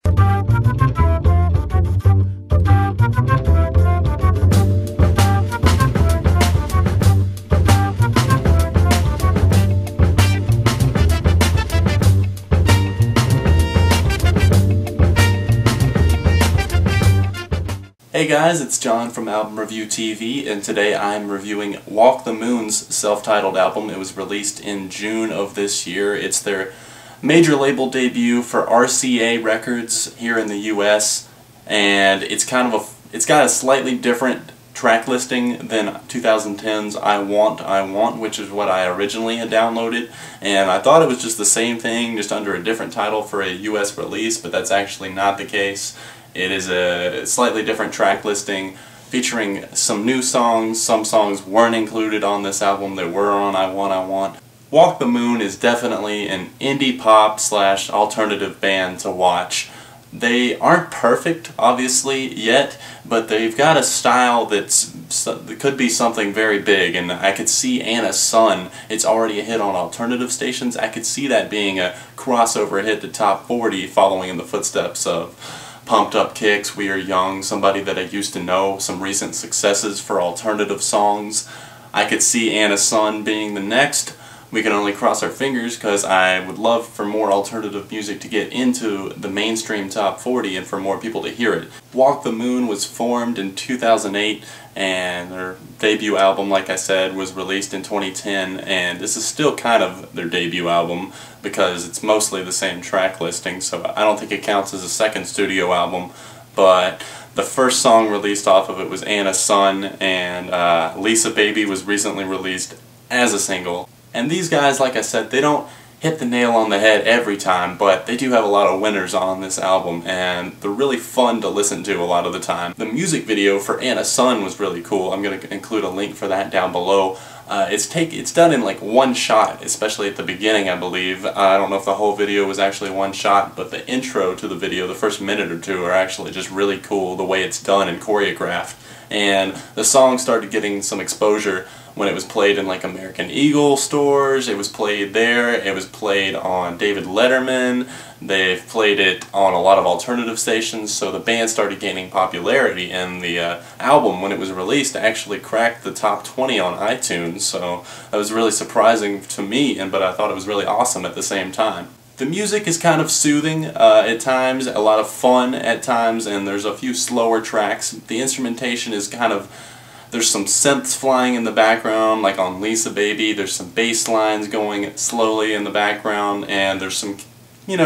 Hey guys, it's John from Album Review TV, and today I'm reviewing Walk the Moon's self-titled album. It was released in June of this year. It's their major label debut for RCA Records here in the US, and it's got a slightly different track listing than 2010's I Want, which is what I originally had downloaded, and I thought it was just the same thing, just under a different title for a US release, but that's actually not the case. It is a slightly different track listing featuring some new songs. Some songs weren't included on this album that were on I Want. Walk the Moon is definitely an indie pop / alternative band to watch. They aren't perfect, obviously, yet, but they've got a style that could be something very big, and I could see Anna Sun. It's already a hit on alternative stations. I could see that being a crossover hit to top 40, following in the footsteps of Pumped Up Kicks, We Are Young, somebody that I used to know, some recent successes for alternative songs. I could see Anna Sun being the next. We can only cross our fingers, because I would love for more alternative music to get into the mainstream top 40 and for more people to hear it. Walk the Moon was formed in 2008, and their debut album, like I said, was released in 2010, and this is still kind of their debut album because it's mostly the same track listing, so I don't think it counts as a second studio album, but the first song released off of it was Anna Sun, and Lisa Baby was recently released as a single. And these guys, like I said, they don't hit the nail on the head every time, but they do have a lot of winners on this album, and they're really fun to listen to a lot of the time. The music video for Anna Sun was really cool. I'm going to include a link for that down below. It's done in like one shot, especially at the beginning, I believe. I don't know if the whole video was actually one shot, but the intro to the video, the first minute or two, are actually just really cool, the way it's done and choreographed. And the song started getting some exposure when it was played in like American Eagle stores. It was played there. It was played on David Letterman. They've played it on a lot of alternative stations, so the band started gaining popularity, and the album, when it was released, actually cracked the top 20 on iTunes, so that was really surprising to me, but I thought it was really awesome at the same time. The music is kind of soothing at times, a lot of fun at times, and there's a few slower tracks. The instrumentation is there's some synths flying in the background, like on Lisa Baby. There's some bass lines going slowly in the background, and there's some,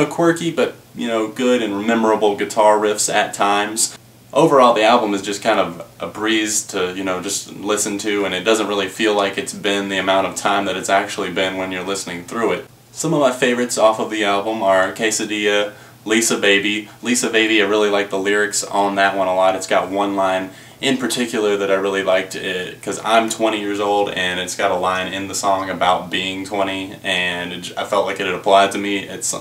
quirky but, good and memorable guitar riffs at times. Overall, the album is just kind of a breeze to, just listen to, and it doesn't really feel like it's been the amount of time that it's actually been when you're listening through it. Some of my favorites off of the album are Quesadilla, Lisa Baby. Lisa Baby, I really like the lyrics on that one a lot. It's got one line in particular that I really liked, because I'm 20 years old, and it's got a line in the song about being 20, and I felt like it had applied to me. It's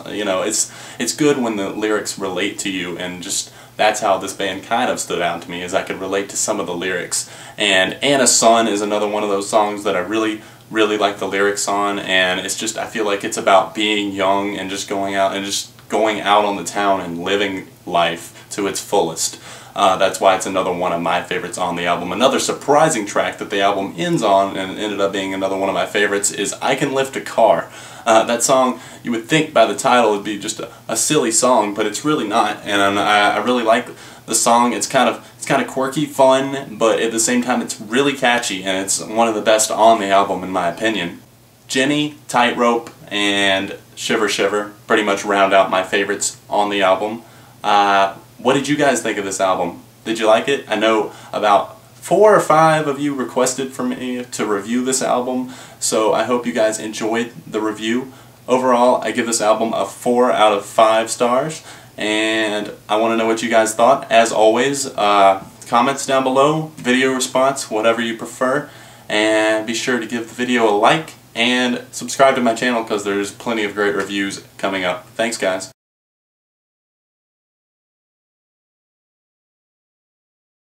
it's good when the lyrics relate to you, and just that's how this band kind of stood out to me, is I could relate to some of the lyrics. And Anna Sun is another one of those songs that I really like the lyrics on, and it's just, I feel like it's about being young and just going out on the town and living life to its fullest. That's why it's another one of my favorites on the album. Another surprising track that the album ends on, and ended up being another one of my favorites, is I Can Lift a Car. That song, you would think by the title it would be just a silly song, but it's really not, and I really like the song. It's kind of quirky, fun, but at the same time it's really catchy, and it's one of the best on the album in my opinion. Jenny, Tightrope, and Shiver Shiver pretty much round out my favorites on the album. What did you guys think of this album? Did you like it? I know about 4 or 5 of you requested for me to review this album, so I hope you guys enjoyed the review. Overall, I give this album a 4 out of 5 stars, and I want to know what you guys thought. As always, comments down below, video response, whatever you prefer, and be sure to give the video a like and subscribe to my channel, because there's plenty of great reviews coming up. Thanks guys.